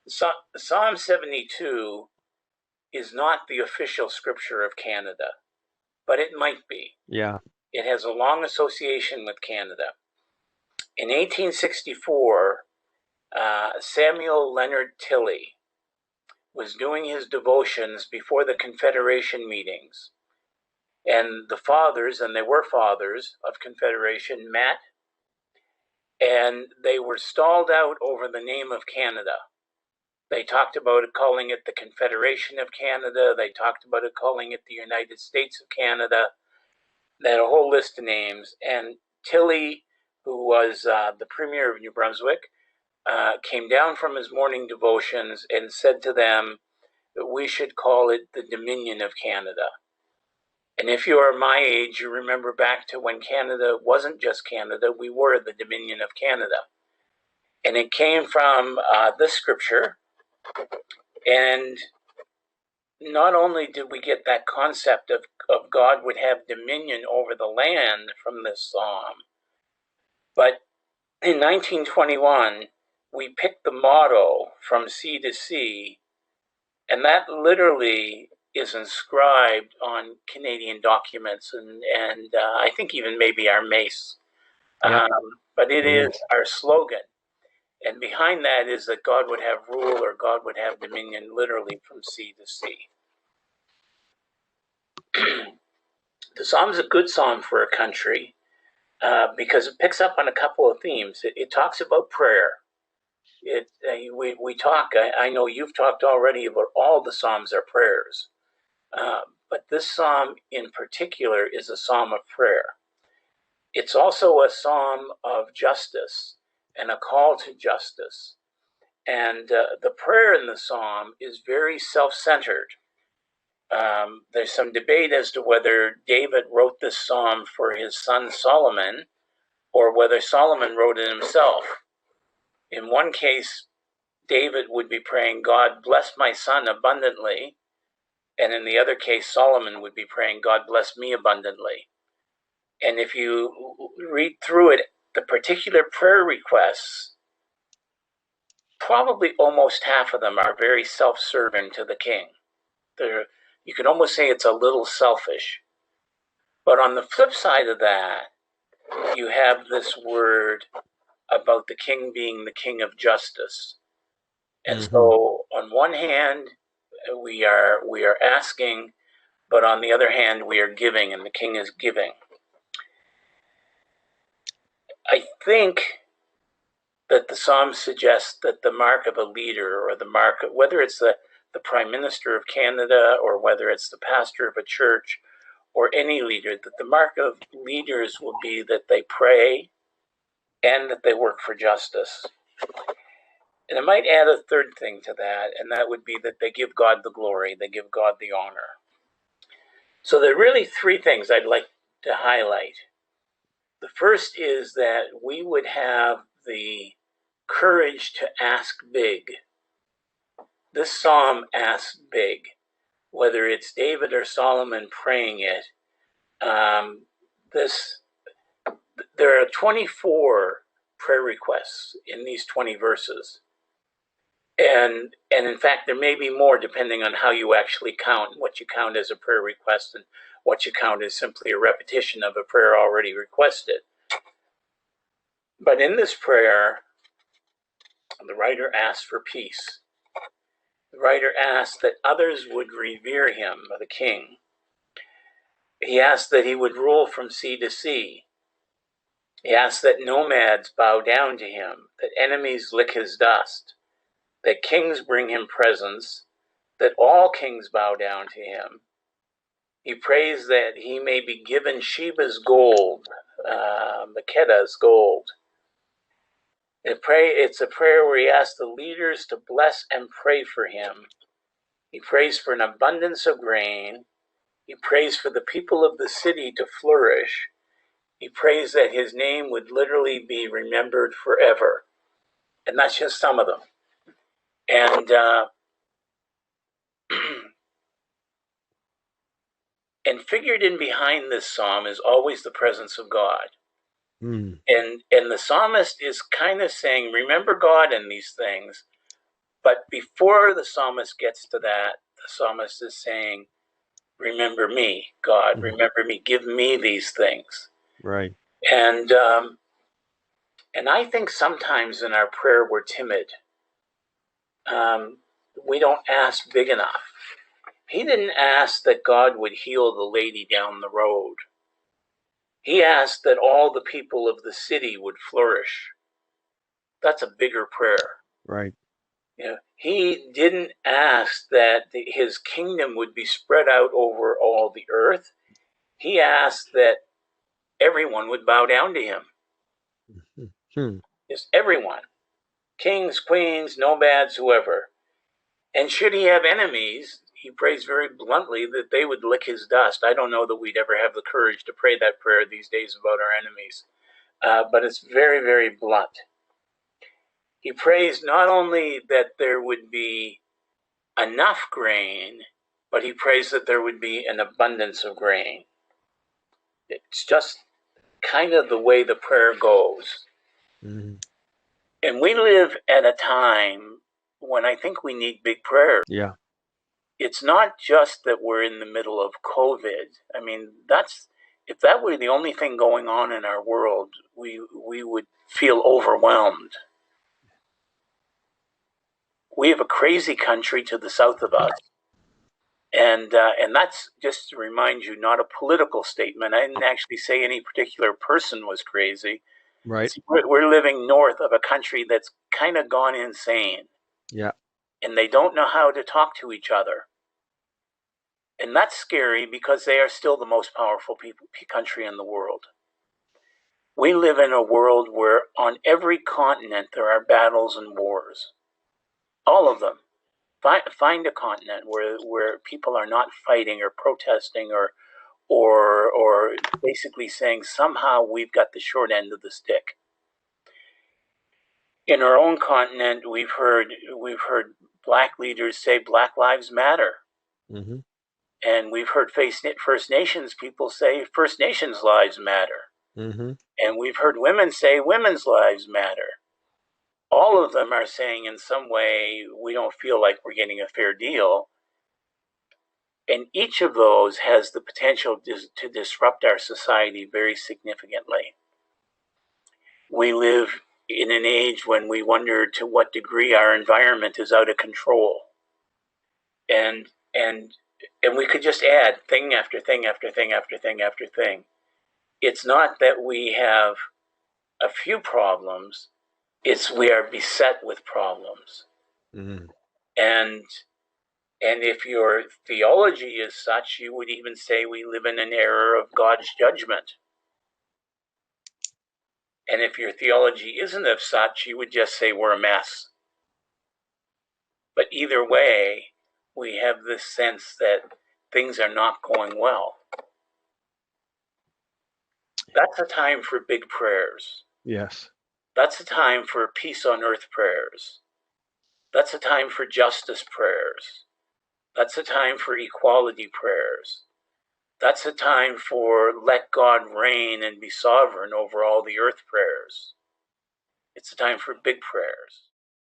Psalm 72 is not the official scripture of Canada, but it might be. Yeah. It has a long association with Canada. In 1864, Samuel Leonard Tilley was doing his devotions before the Confederation meetings. And the fathers, and they were fathers of Confederation, met, and they were stalled out over the name of Canada. They talked about it, calling it the Confederation of Canada. They talked about it, calling it the United States of Canada. They had a whole list of names. And Tilley, who was the Premier of New Brunswick, came down from his morning devotions and said to them that we should call it the Dominion of Canada. And if you are my age, you remember back to when Canada wasn't just Canada, we were the Dominion of Canada. And it came from this scripture. And not only did we get that concept of God would have dominion over the land from this psalm, but in 1921, we picked the motto from sea to sea, and that literally is inscribed on Canadian documents and I think even maybe our mace. Yep. But it is our slogan. And behind that is that God would have rule, or God would have dominion, literally from sea to sea. The psalm is a good psalm for a country because it picks up on a couple of themes. It talks about prayer. We talk, I know you've talked already about all the psalms are prayers. But this psalm in particular is a psalm of prayer. It's also a psalm of justice and a call to justice. And the prayer in the psalm is very self-centered. There's some debate as to whether David wrote this psalm for his son Solomon or whether Solomon wrote it himself. In one case, David would be praying, God bless my son abundantly. And in the other case, Solomon would be praying, God bless me abundantly. And if you read through it, the particular prayer requests, probably almost half of them are very self-serving to the king. You could almost say it's a little selfish. But on the flip side of that, you have this word about the king being the king of justice. And so on one hand, we are asking, but on the other hand, we are giving, and the king is giving. I think that the psalm suggests that the mark of a leader, or the mark of, whether it's the prime minister of Canada or whether it's the pastor of a church or any leader, that the mark of leaders will be that they pray and that they work for justice. And I might add a third thing to that, and that would be that they give God the glory, they give God the honor. So there are really three things I'd like to highlight. The first is that we would have the courage to ask big. This psalm asks big, whether it's David or Solomon praying it. There are 24 prayer requests in these 20 verses. And in fact, there may be more depending on how you actually count, what you count as a prayer request and what you count as simply a repetition of a prayer already requested. But in this prayer, the writer asks for peace. The writer asks that others would revere him, the king. He asks that he would rule from sea to sea. He asks that nomads bow down to him, that enemies lick his dust, that kings bring him presents, that all kings bow down to him. He prays that he may be given Sheba's gold, Makeda's gold. It's a prayer where he asks the leaders to bless and pray for him. He prays for an abundance of grain. He prays for the people of the city to flourish. He prays that his name would literally be remembered forever. And that's just some of them. And and figured in behind this psalm is always the presence of God. And the psalmist is kind of saying, remember God in these things, But before the psalmist gets to that, the psalmist is saying, remember me, God, remember me, give me these things. Right. And I think sometimes in our prayer we're timid. We don't ask big enough. He didn't ask that God would heal the lady down the road. He asked that all the people of the city would flourish. That's a bigger prayer. Right. He didn't ask that his kingdom would be spread out over all the earth. He asked that everyone would bow down to him. Just everyone. Kings, queens, nomads, whoever. And should he have enemies, he prays very bluntly that they would lick his dust. I don't know that we'd ever have the courage to pray that prayer these days about our enemies. But it's very, very blunt. He prays not only that there would be enough grain, but he prays that there would be an abundance of grain. It's just kind of the way the prayer goes. Mm-hmm. And we live at a time when I think we need big prayers. Yeah. It's not just that we're in the middle of COVID. I mean, if that were the only thing going on in our world, we would feel overwhelmed. We have a crazy country to the south of us. And that's just to remind you, not a political statement. I didn't actually say any particular person was crazy. Right. We're living north of a country that's kind of gone insane. Yeah. And they don't know how to talk to each other. And that's scary because they are still the most powerful country in the world. We live in a world where on every continent there are battles and wars. All of them. Find a continent where people are not fighting or protesting or basically saying somehow we've got the short end of the stick. In our own continent, we've heard black leaders say Black Lives Matter. Mm-hmm. And we've heard First Nations people say First Nations lives matter. Mm-hmm. And we've heard women say women's lives matter. All of them are saying in some way, we don't feel like we're getting a fair deal. And each of those has the potential to disrupt our society very significantly. We live in an age when we wonder to what degree our environment is out of control. And we could just add thing after thing after thing after thing after thing. It's not that we have a few problems, it's we are beset with problems. Mm-hmm. And if your theology is such, you would even say we live in an era of God's judgment. And if your theology isn't of such, you would just say we're a mess. But either way, we have this sense that things are not going well. That's a time for big prayers. Yes. That's a time for peace on earth prayers. That's a time for justice prayers. That's a time for equality prayers. That's a time for let God reign and be sovereign over all the earth prayers. It's a time for big prayers.